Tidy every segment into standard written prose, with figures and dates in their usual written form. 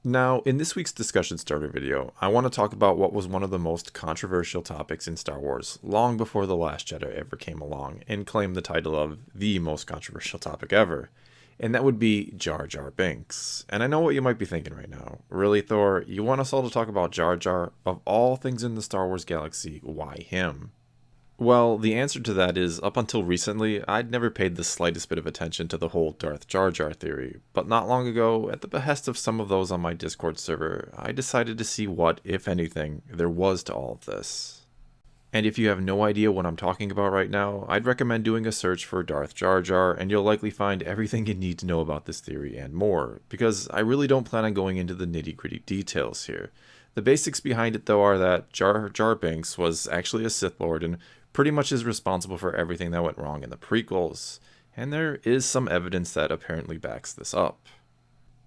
Now, in this week's discussion starter video, I want to talk about what was one of the most controversial topics in Star Wars long before The Last Jedi ever came along and claimed the title of the most controversial topic ever. And that would be Jar Jar Binks. And I know what you might be thinking right now. Really, Thor? You want us all to talk about Jar Jar? Of all things in the Star Wars galaxy, why him? Well, the answer to that is up until recently, I'd never paid the slightest bit of attention to the whole Darth Jar Jar theory, but not long ago, at the behest of some of those on my Discord server, I decided to see what, if anything, there was to all of this. And if you have no idea what I'm talking about right now, I'd recommend doing a search for Darth Jar Jar, and you'll likely find everything you need to know about this theory and more, because I really don't plan on going into the nitty-gritty details here. The basics behind it, though, are that Jar Binks was actually a Sith Lord and pretty much is responsible for everything that went wrong in the prequels, and there is some evidence that apparently backs this up.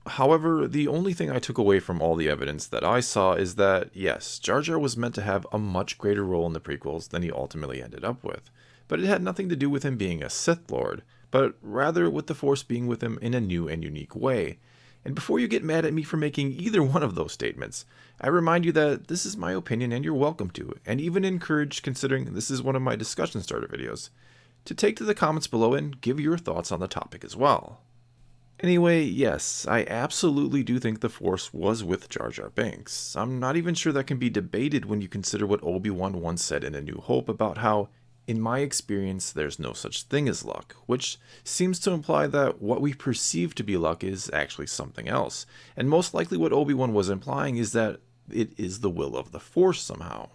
However, the only thing I took away from all the evidence that I saw is that, yes, Jar Jar was meant to have a much greater role in the prequels than he ultimately ended up with, but it had nothing to do with him being a Sith Lord, but rather with the Force being with him in a new and unique way. And before you get mad at me for making either one of those statements, I remind you that this is my opinion and you're welcome to, and even encouraged, considering this is one of my discussion starter videos, to take to the comments below and give your thoughts on the topic as well. Anyway, yes, I absolutely do think the Force was with Jar Jar Binks. I'm not even sure that can be debated when you consider what Obi-Wan once said in A New Hope about how, in my experience, there's no such thing as luck, which seems to imply that what we perceive to be luck is actually something else. And most likely what Obi-Wan was implying is that it is the will of the Force somehow.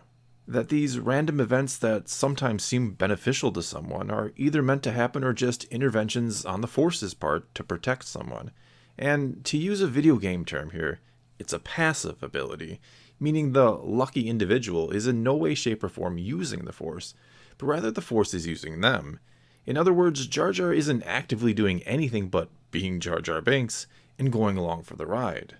That these random events that sometimes seem beneficial to someone are either meant to happen or just interventions on the Force's part to protect someone. And to use a video game term here, it's a passive ability, meaning the lucky individual is in no way, shape, or form using the Force, but rather the Force is using them. In other words, Jar Jar isn't actively doing anything but being Jar Jar Binks and going along for the ride.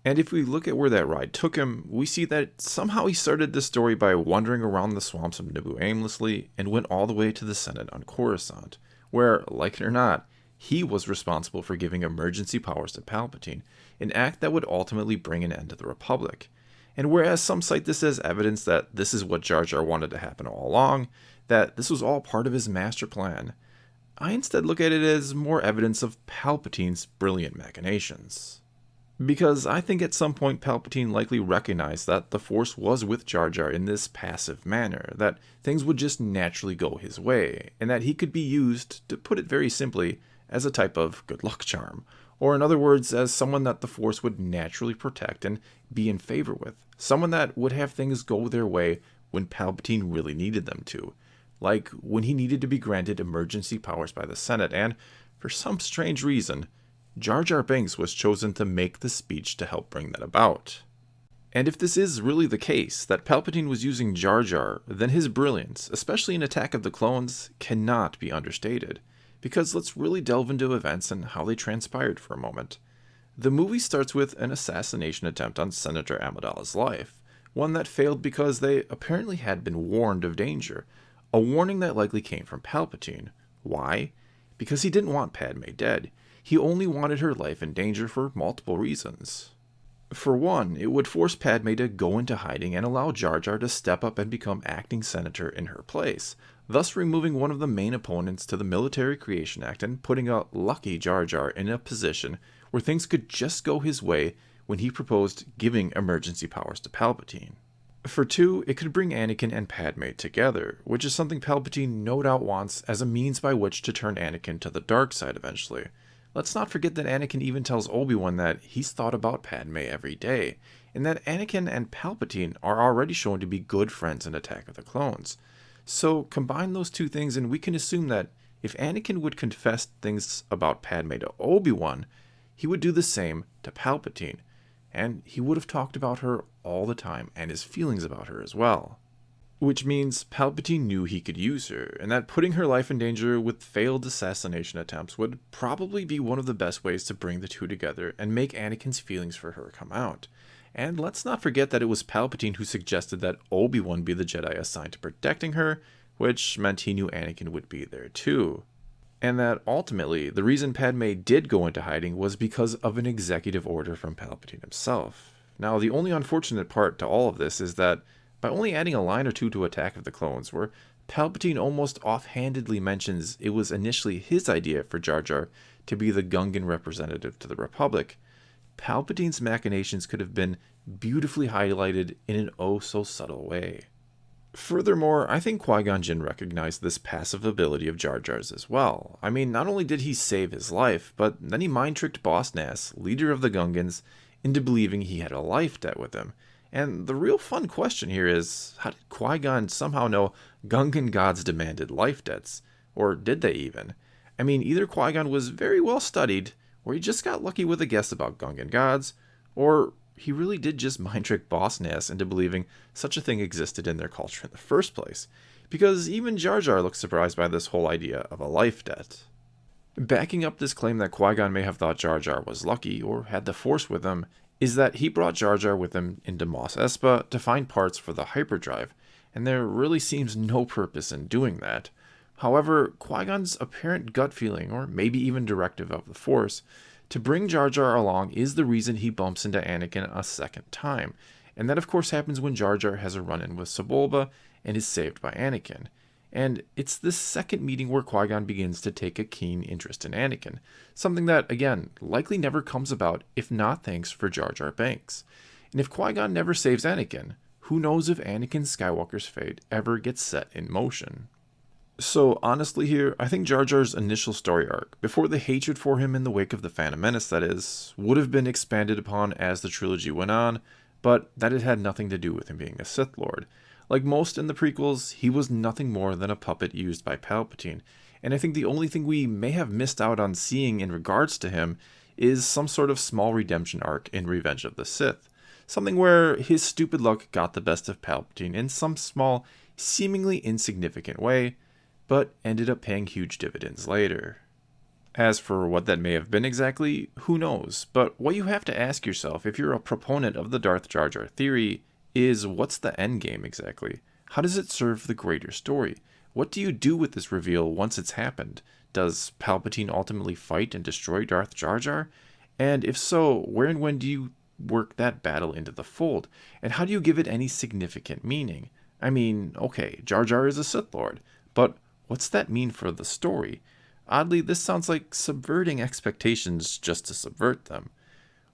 And if we look at where that ride took him, we see that somehow he started this story by wandering around the swamps of Naboo aimlessly and went all the way to the Senate on Coruscant, where, like it or not, he was responsible for giving emergency powers to Palpatine, an act that would ultimately bring an end to the Republic. And whereas some cite this as evidence that this is what Jar Jar wanted to happen all along, that this was all part of his master plan, I instead look at it as more evidence of Palpatine's brilliant machinations. Because I think at some point Palpatine likely recognized that the Force was with Jar Jar in this passive manner, that things would just naturally go his way, and that he could be used, to put it very simply, as a type of good luck charm, or in other words, as someone that the Force would naturally protect and be in favor with, someone that would have things go their way when Palpatine really needed them to, like when he needed to be granted emergency powers by the Senate, and, for some strange reason, Jar Jar Binks was chosen to make the speech to help bring that about. And if this is really the case, that Palpatine was using Jar Jar, then his brilliance, especially in Attack of the Clones, cannot be understated. Because let's really delve into events and how they transpired for a moment. The movie starts with an assassination attempt on Senator Amidala's life, one that failed because they apparently had been warned of danger, a warning that likely came from Palpatine. Why? Because he didn't want Padme dead. He only wanted her life in danger for multiple reasons. For one, it would force Padme to go into hiding and allow Jar Jar to step up and become acting senator in her place, thus removing one of the main opponents to the Military Creation Act and putting a lucky Jar Jar in a position where things could just go his way when he proposed giving emergency powers to Palpatine. For two, it could bring Anakin and Padme together, which is something Palpatine no doubt wants as a means by which to turn Anakin to the dark side eventually. Let's not forget that Anakin even tells Obi-Wan that he's thought about Padme every day, and that Anakin and Palpatine are already shown to be good friends in Attack of the Clones. So combine those two things and we can assume that if Anakin would confess things about Padme to Obi-Wan, he would do the same to Palpatine, and he would have talked about her all the time and his feelings about her as well. Which means Palpatine knew he could use her, and that putting her life in danger with failed assassination attempts would probably be one of the best ways to bring the two together and make Anakin's feelings for her come out. And let's not forget that it was Palpatine who suggested that Obi-Wan be the Jedi assigned to protecting her, which meant he knew Anakin would be there too. and that ultimately the reason Padme did go into hiding was because of an executive order from Palpatine himself. Now, the only unfortunate part to all of this is that by only adding a line or two to Attack of the Clones, where Palpatine almost offhandedly mentions it was initially his idea for Jar Jar to be the Gungan representative to the Republic, Palpatine's machinations could have been beautifully highlighted in an oh so subtle way. Furthermore, I think Qui-Gon Jinn recognized this passive ability of Jar Jar's as well. I mean, not only did he save his life, but then he mind-tricked Boss Nass, leader of the Gungans, into believing he had a life debt with him. And the real fun question here is, how did Qui-Gon somehow know Gungan gods demanded life debts? Or did they even? I mean, either Qui-Gon was very well studied, or he just got lucky with a guess about Gungan gods, or he really did just mind-trick Boss Nass into believing such a thing existed in their culture in the first place, because even Jar Jar looks surprised by this whole idea of a life debt. Backing up this claim that Qui-Gon may have thought Jar Jar was lucky, or had the Force with him, is that he brought Jar Jar with him into Mos Espa to find parts for the hyperdrive, and there really seems no purpose in doing that. However, Qui-Gon's apparent gut feeling, or maybe even directive of the Force, to bring Jar Jar along is the reason he bumps into Anakin a second time, and that of course happens when Jar Jar has a run-in with Sebulba and is saved by Anakin. And it's this second meeting where Qui-Gon begins to take a keen interest in Anakin, something that, again, likely never comes about if not thanks for Jar Jar Binks. And if Qui-Gon never saves Anakin, who knows if Anakin Skywalker's fate ever gets set in motion. So honestly here, I think Jar Jar's initial story arc, before the hatred for him in the wake of the Phantom Menace that is, would have been expanded upon as the trilogy went on, but that it had nothing to do with him being a Sith Lord. Like most in the prequels, he was nothing more than a puppet used by Palpatine, and I think the only thing we may have missed out on seeing in regards to him is some sort of small redemption arc in Revenge of the Sith. Something where his stupid luck got the best of Palpatine in some small, seemingly insignificant way, but ended up paying huge dividends later. As for what that may have been exactly, who knows, but what you have to ask yourself if you're a proponent of the Darth Jar Jar theory is, what's the end game exactly? How does it serve the greater story? What do you do with this reveal once it's happened? Does Palpatine ultimately fight and destroy Darth Jar Jar? And if so, where and when do you work that battle into the fold? And how do you give it any significant meaning? I mean, okay, Jar Jar is a Sith Lord, but what's that mean for the story? Oddly, this sounds like subverting expectations just to subvert them.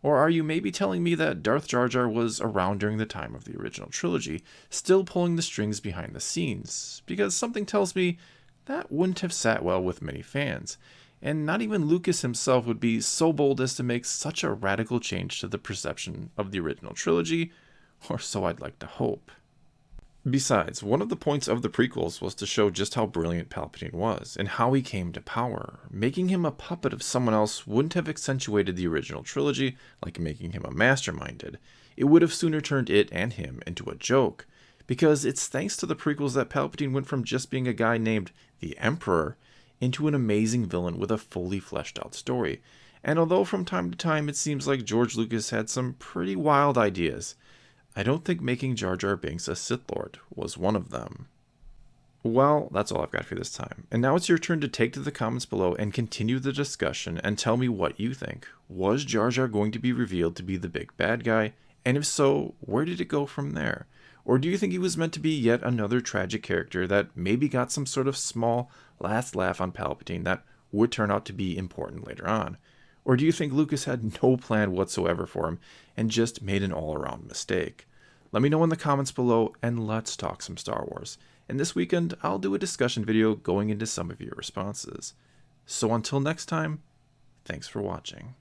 Or are you maybe telling me that Darth Jar Jar was around during the time of the original trilogy, still pulling the strings behind the scenes? Because something tells me that wouldn't have sat well with many fans, and not even Lucas himself would be so bold as to make such a radical change to the perception of the original trilogy, or so I'd like to hope. Besides, one of the points of the prequels was to show just how brilliant Palpatine was, and how he came to power. Making him a puppet of someone else wouldn't have accentuated the original trilogy like making him a mastermind did. It would have sooner turned it and him into a joke, because it's thanks to the prequels that Palpatine went from just being a guy named the Emperor into an amazing villain with a fully fleshed out story. And although from time to time it seems like George Lucas had some pretty wild ideas, I don't think making Jar Jar Binks a Sith Lord was one of them. Well, that's all I've got for this time. And now it's your turn to take to the comments below and continue the discussion and tell me what you think. Was Jar Jar going to be revealed to be the big bad guy? And if so, where did it go from there? Or do you think he was meant to be yet another tragic character that maybe got some sort of small last laugh on Palpatine that would turn out to be important later on? Or do you think Lucas had no plan whatsoever for him and just made an all-around mistake? Let me know in the comments below, and let's talk some Star Wars. And this weekend, I'll do a discussion video going into some of your responses. So until next time, thanks for watching.